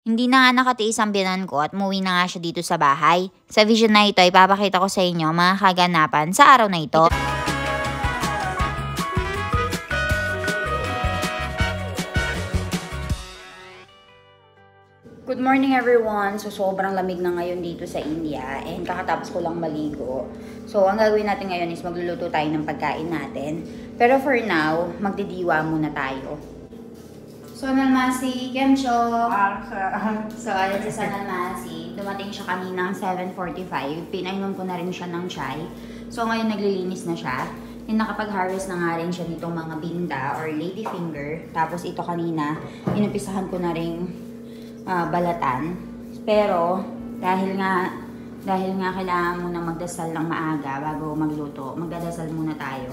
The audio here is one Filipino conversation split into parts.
Hindi na nga nakatiis ang biyanan ko at umuwi na nga siya dito sa bahay. Sa vision na ito, ipapakita ko sa inyo mga kaganapan sa araw na ito. Good morning everyone! So sobrang lamig na ngayon dito sa India and kakatapos ko lang maligo. So ang gagawin natin ngayon is magluluto tayo ng pagkain natin. Pero for now, magdidiwa muna tayo. Sonal Masi, Kemcho! So ayan si Sonal Masi. Dumating siya kaninang 7:45. Pinainom ko na rin siya ng chai. So ngayon naglilinis na siya. And nakapag-harvest na nga rin siya nitong mga binda or ladyfinger. Tapos ito kanina, inumpisahan ko na rin balatan. Pero dahil nga kailangan muna magdasal ng maaga bago magluto, magdadasal muna tayo.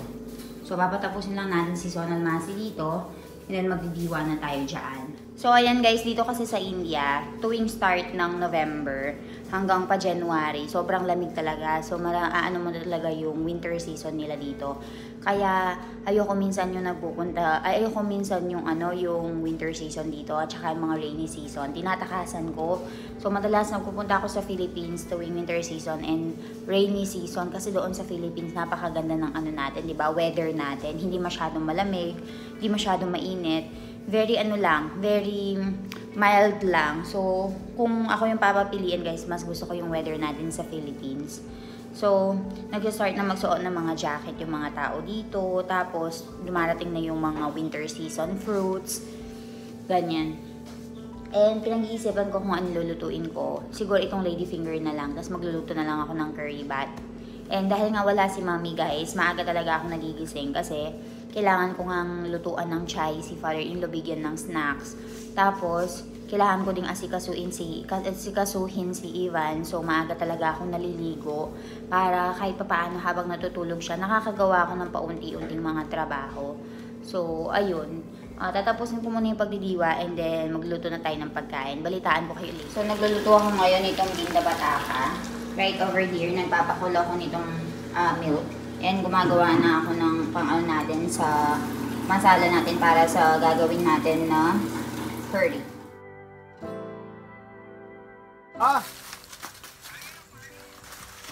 So papatapusin lang natin si Sonal Masi dito. And then magdidiwa na tayo dyan. So ayan guys, dito kasi sa India, tuwing start ng November hanggang pa January, sobrang lamig talaga. So ano mo talaga yung winter season nila dito. Kaya ayoko minsan yung yung winter season dito at saka yung mga rainy season. Tinatakasan ko. So madalas nagpupunta ako sa Philippines tuwing winter season and rainy season kasi doon sa Philippines napakaganda ng ano natin, 'di ba? Weather natin, hindi masyadong malamig, hindi masyadong mainit. Very very mild lang. So, kung ako yung papapiliin guys, mas gusto ko yung weather natin sa Philippines. So, nag-start na magsuot ng mga jacket yung mga tao dito. Tapos, dumarating na yung mga winter season fruits. Ganyan. And, pinag-iisipan ko kung ano lulutuin ko. Siguro itong ladyfinger na lang. Tapos, magluluto na lang ako ng curry bat. And, dahil nga wala si mami guys, maaga talaga ako nagigising kasi kailangan ko ngang lutuan ng chai, si father-in-law bigyan ng snacks. Tapos, kailangan ko ding asikasuhin si Ivan. So, maaga talaga akong naliligo para kahit papaano habang natutulog siya, nakakagawa ako ng paunti-unting mga trabaho. So, ayun. Tatapusin ko muna yung pagdidiwa and then magluto na tayo ng pagkain. Balitaan ko kayo ulit. So, nagluluto ako ngayon itong binda bataka. Right over here, nagpapakulo ako nitong milk. And gumagawa na ako ng pang-ano natin sa masala natin para sa gagawin natin na curry.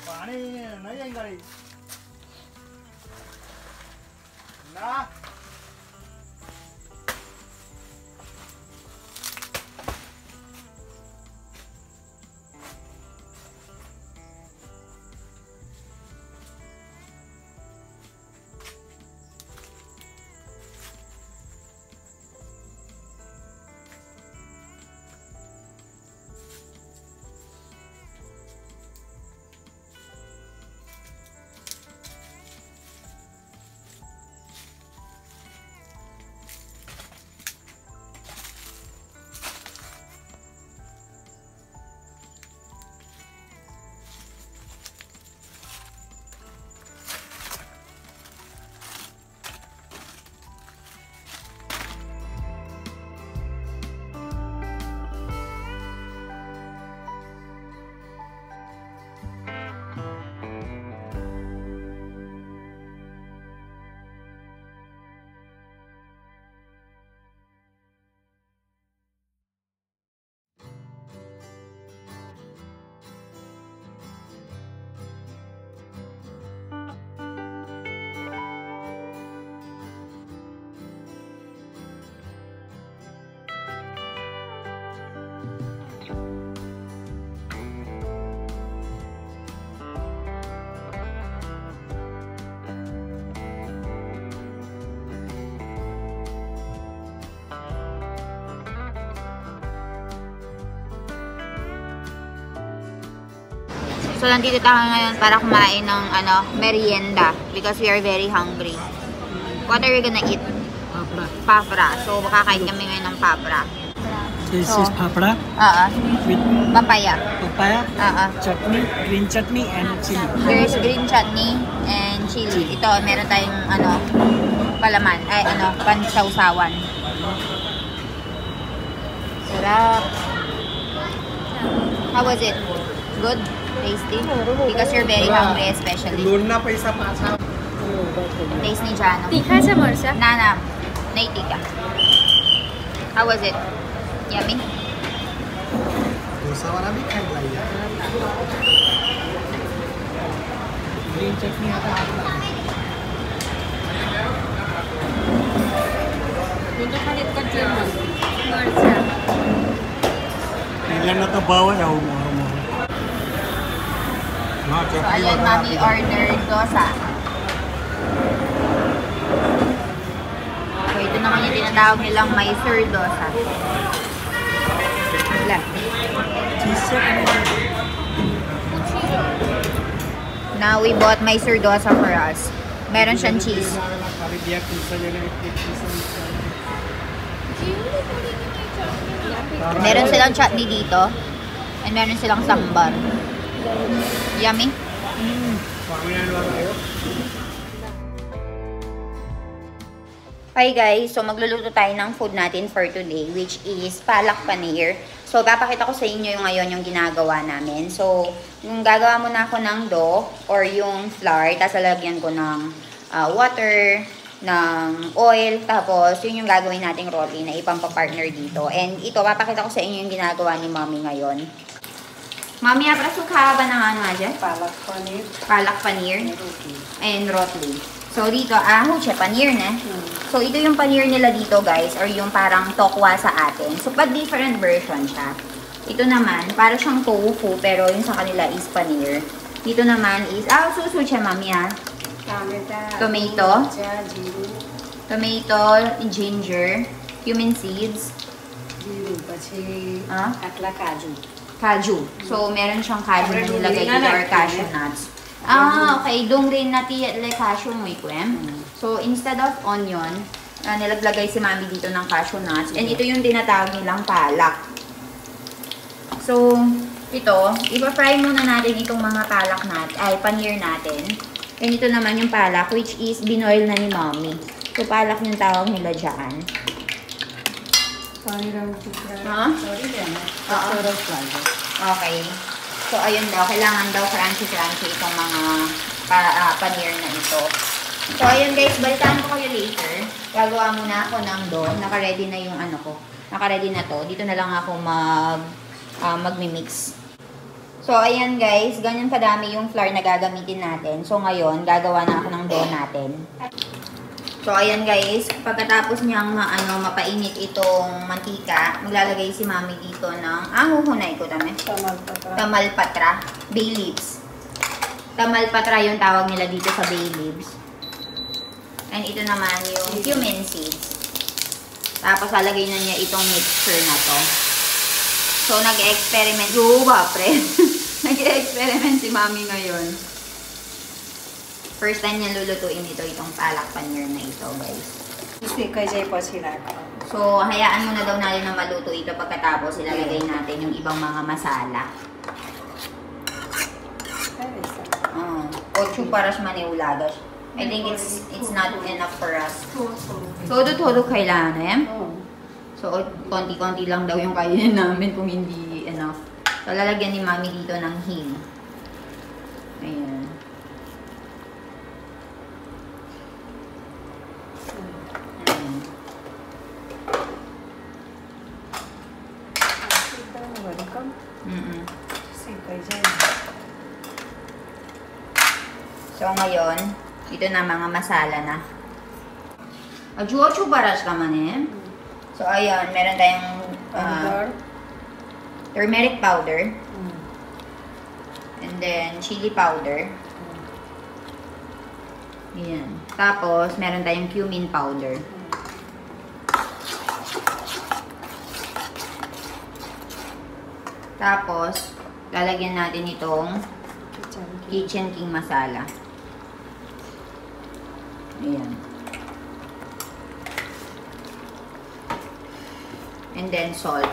पानी नहीं आएगा रे ना So, nandito tayo ngayon para kumain ng merienda because we are very hungry. What are we gonna eat? Papra. Papra. So, kakain kami ngayon ng papra. This is papra with Papaya. chutney, green chutney and chili. There's green chutney and chili. Ito, meron tayong palaman. Pansawsawan. Sarap. How was it? Good? Tasty? Because you're very hungry especially. Taste ni Jano. तीखा है मरचा? Nana, nahi tika. How was it? Yummy? Dosa वाला भी खाएगा ये ग्रीन चटनी आता है पहिल्यांदा तर बाव जाऊ मोहर मोहर हा So, ayan, Mami ordered dosa. So, ito naman yung tinatawag nilang Mysore dosa. Wala. Now, we bought Mysore dosa for us. Meron siyang cheese. Meron silang chutney dito. And meron silang sambar. Yummy. Hi guys, so magluluto tayo ng food natin for today, which is palak paneer. So papakita ko sa inyo yung ngayon yung ginagawa namin. So yung gagawa muna ako ng dough or yung flour, tapos lalagyan ko ng water, ng oil, tapos yun yung gagawin nating roti na ipampapartner dito. And ito, papakita ko sa inyo yung ginagawa ni Mommy ngayon. Mommy, apa suka ba ng ano aja? Palak paneer Palak paneer roti and roti. So dito, paneer na. So ito yung paneer nila dito guys, or yung parang tokwa sa atin. So pag different version siya. Ito naman, para siyang tofu, pero yung sa kanila is paneer. Dito naman is, susu siya Mommy Tomato. Tomato, ginger, cumin seeds, जीरु पछि आटला काजू Kaju. So, meron siyang kaju na nilagay dito or cashew nuts. Okay. Dong rin nati le cashew mo ikwem. So, instead of onion, nilaglagay si Mami dito ng cashew nuts. And ito yung tinatawag nilang palak. So, ito, ipa-fry muna natin itong mga palak natin, paneer natin. And ito naman yung palak, which is binoil na ni Mami. So, palak yung tawag nila dyan. पानी रंग टुकड़ा Huh? Sorry लेना Oo. सरस लागे Okay. So, ayun daw. Kailangan daw crunchy-crunchy itong mga paneer na ito. So, ayun guys. Balitaan ko kayo later. Gagawa muna ako ng dough. Naka-ready na yung ano ko. Naka-ready na to. Dito na lang ako magmi-mix. So, ayan guys. Ganyan kadami yung flour na gagamitin natin. So, ngayon, gagawa na ako ng dough natin. So, ayan guys, pagkatapos niyang mapainit itong mantika, maglalagay si Mami dito ng, huhunay ko tama. तमाल पत्रा Tamalpatra, bay leaves. Tamalpatra yung tawag nila dito sa bay leaves. And ito naman yung cumin seeds. Tapos, lalagay na niya itong mixture na to. So, nag-experiment. Pre. Nag-experiment si Mami ngayon. First time niya lulutuin itong palak paneer na ito, guys. सेकाइ जाए पछि राख्नु So, hayaan muna daw natin na maluto ito pagkatapos ilalagay natin yung ibang mga masala. Ocho paras maniulagas. I think it's not enough for us. Todo kailangan, eh? So, konti-konti lang daw yung kainin namin kung hindi enough. So, lalagyan ni Mami dito ng hing. Ayan. सेकाइ जाए So, ngayon, ito na mga masala na. Ocho baras naman eh. So, ayan, meron tayong turmeric powder. And then, chili powder. Ayan. Tapos, meron tayong cumin powder. Tapos, lalagyan natin itong kitchen king masala. Ayan. And then salt.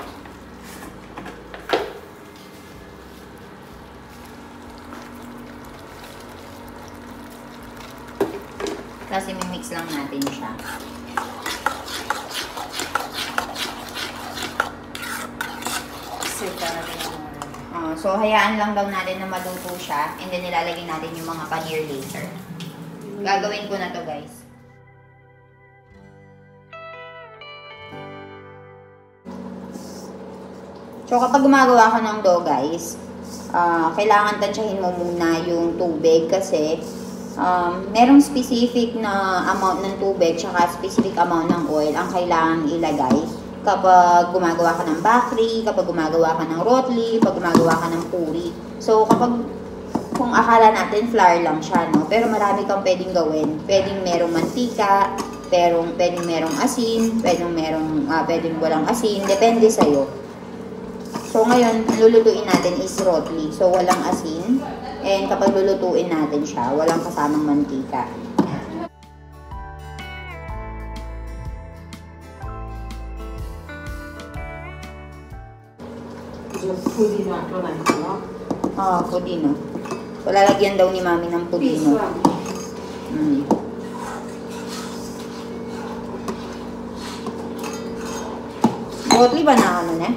Kasi mimix lang natin siya. So, hayaan lang daw natin na maluto siya. And then, nilalagay natin yung mga paneer later. Gagawin ko na to, guys. So, kapag gumagawa ka ng dough, guys, kailangan tansyahin mo muna yung tubig kasi merong specific na amount ng tubig tsaka specific amount ng oil ang kailangan ilagay kapag gumagawa ka ng bakery, kapag gumagawa ka ng rotli, kapag gumagawa ka ng puri. So, kung akala natin flour lang siya, no? Pero marami kang pwedeng gawin. Pwedeng merong mantika, pwedeng merong asin, pwedeng walang asin, depende sa'yo. So, ngayon, lulutuin natin is rotli. So, walang asin. And kapag lulutuin natin siya, walang kasamang mantika. Pudino. So, lalagyan daw ni Mami ng pudino. Rotli ba na ano na?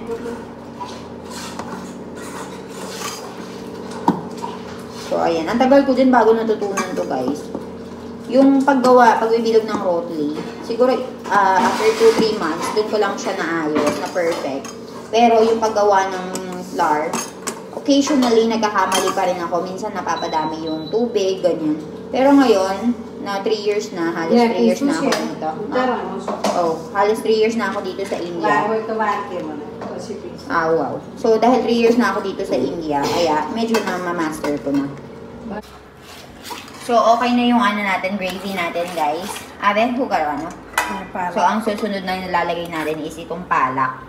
So, ayan. Ang tagal ko din bago natutunan to, guys. Yung pagbibilog ng rotli, siguro after 2-3 months, dun ko lang siya naayos, na perfect. Pero yung paggawa ng flour, occasionally nagkakamali pa rin ako. Minsan napapadami yung tubig, ganyan. Pero ngayon, na 3 years na, halos 3 years na ako dito. Halos 3 years na ako dito sa India. Wow. So, dahil 3 years na ako dito sa India, kaya medyo na-master ko na. So, okay na yung ano natin, gravy natin, guys. Hukar, ano? So, ang susunod na nilalagay natin is itong palak.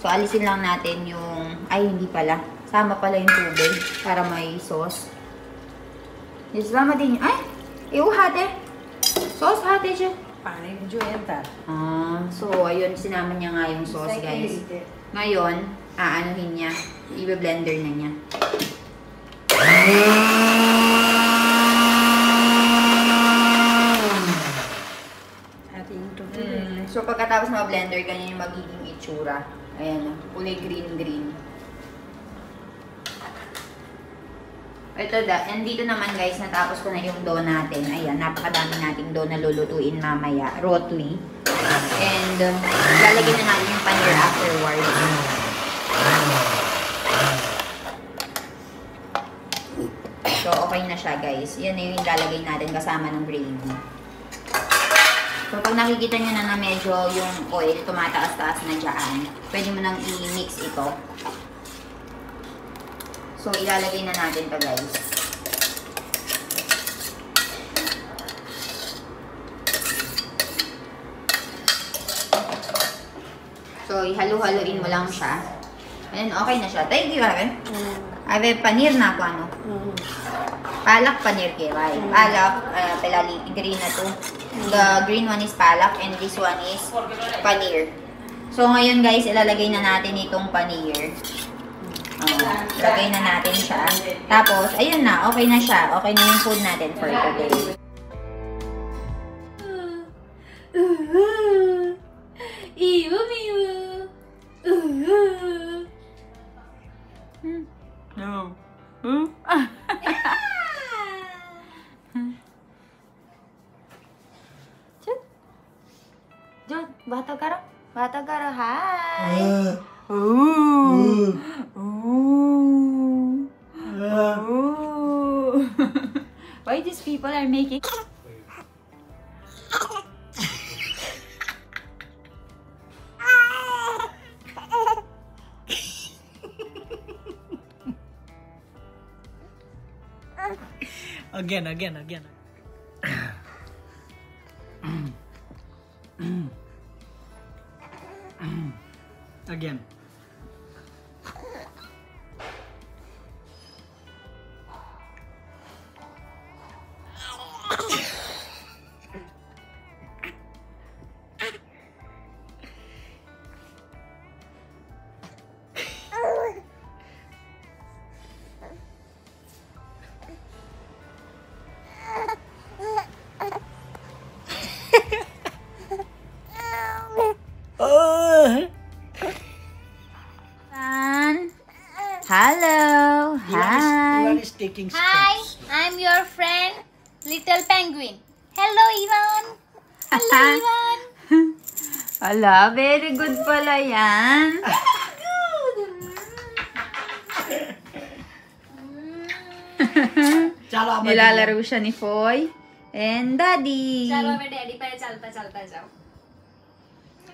So, alisin lang natin yung... Ay, hindi pala. Sama pala yung tubig para may sauce. Isama din yung... Ay! Hate. Sauce hate siya. So, ayun, sinama niya nga yung sauce, guys. Ngayon, aanuhin niya. I-blender na niya. So, pagkatapos na blender, ganyan yung magiging itsura. Ayan, kulay green-green. And dito naman, guys, natapos ko na yung dough natin. Ayan, napakadami nating dough na lulutuin mamaya. Rotli. And, lalagyan na natin yung paneer afterwards. So, okay na siya, guys. Yan na yung lalagay natin kasama ng gravy. So, pag nakikita nyo na medyo yung oil tumataas-taas na dyan, pwede mo nang i-mix ito. So, ilalagay na natin to, guys. So, ihalo-haloin mo lang siya. Ayan, okay na siya. Thank you, Ave. Ave, panir na ako, ano? Palak, panir, kiray. Palak, pelali, green na to. The green one is palak and this one is panir. So, ngayon, guys, ilalagay na natin itong panir. Lagay na natin siya. Tapos, ayun na, okay na siya. Okay na yung food natin for today. Jod, bata karo, hi! Why these people are making... Again. Again. Hello. Hi. One is taking Hi, steps. I'm your friend, Little Penguin. Hello, Ivan. Hello, Ivan. Ala, very good pala yan. Good. चलो अब Nilalaro siya ni Foy and Daddy. चलो मैं डैडी पर चलता चलता जाओ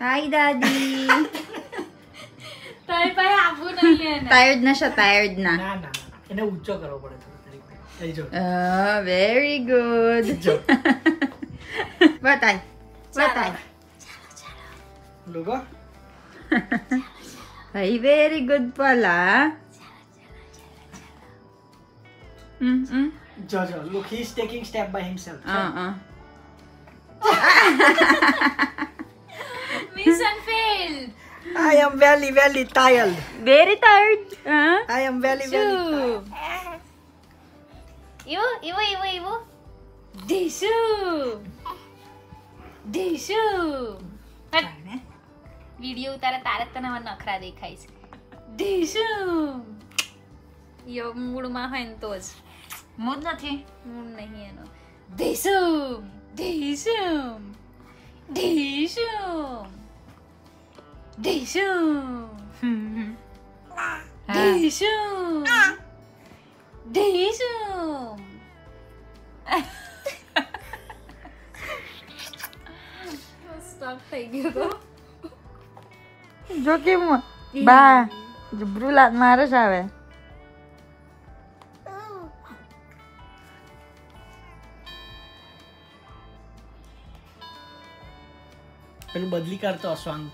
Hi, Daddy. ताई पर आबू नहीं है ना Tired na siya, tired na. ना ना इन्हें ऊंचा करो पड़े थोड़ा जो Very good. जो Batay. Batay. लोगो Ay, very good pala. जो look he is taking step by himself mission failed I am very tired Very tired. Huh? I am very tired इवो दिशु दिशु भिडियो उतार तारे त नभन नखरा देखाइस दिशु यो मुडमा हैन तोज Mood na thi. मुड नहीं है नो दिशु दिशु दिशु दिशु दिशु दिशु स्टॉप થઈ ગયો તો જો કે બા જબરું લાત મારે છે હવે પેલું બદલી કરતો સ્વાંગ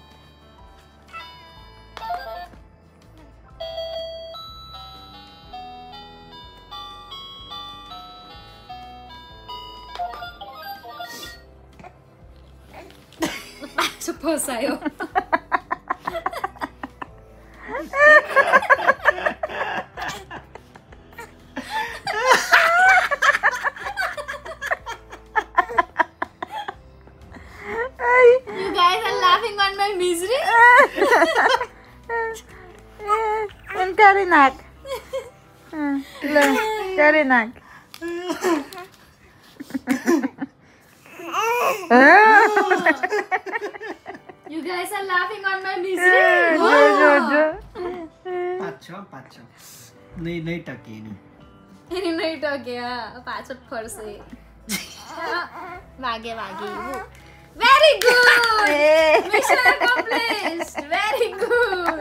પાછો ફસાયો You guys are laughing on my misery. and karinak karinak You guys are laughing on my misery. jo पाँच छ नहीं टके नहीं એની નહીં ટક્યા પાછો જ ફરશે વાગે very good mission accomplished very good